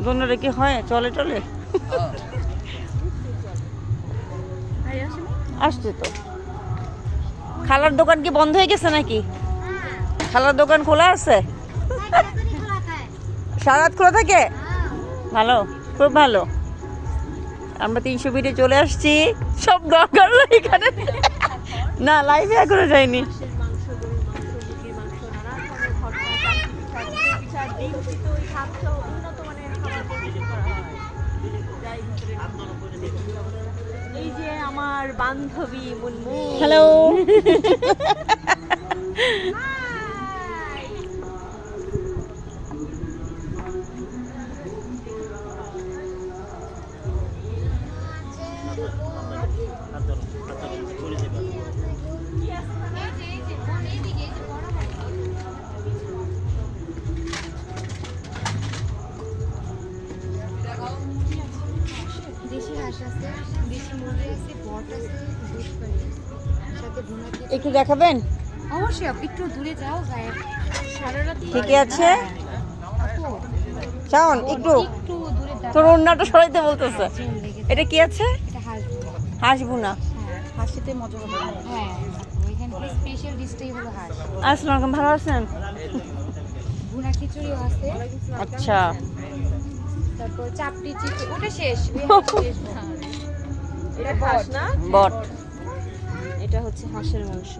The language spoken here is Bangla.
জন্য কি হয় চলে চলে আসছে তো। খালার দোকান কি বন্ধ হয়ে গেছে নাকি? খালার দোকান খোলা আছে? সারা রাত খোলা থাকে? ভালো, খুব ভালো। আমরা 300 ফিটে চলে আসছি, সব দরকার এখানে। না, লাইভে এখনো যাইনি। এই যে আমার বান্ধবী মুনমু। হ্যালো। দেশি হাঁস আছে, দেশি মুরগি আছে, বট আছে, দুধ পানি সাথে ভুনা খেতে। একটু দেখাবেন? অবশ্যই একটু দূরে যাও, গায়ে সারা রাত ঠিকই আছে। আপু, চাউন একটু একটু দূরে দাও। তোর অন্যটা সরাইতে বলতেছে। জ্যাম লেগে এটা কি আছে? এটা হাঁস ভুনা। হাঁস ভুনা। হ্যাঁ, হাঁসিতে মজা হবে। হ্যাঁ, ওইখানকার স্পেশাল ডিশটাই হলো হাঁস। আসসালামু আলাইকুম, ভালো আছেন? ভুনা খিচুড়িও আছে, আচ্ছা। তারপর চাপড়ি চিকেন, ওটা শেষ, ওই শেষ না। এটা হাঁস না? বট। এটা হচ্ছে হাঁসের মাংস।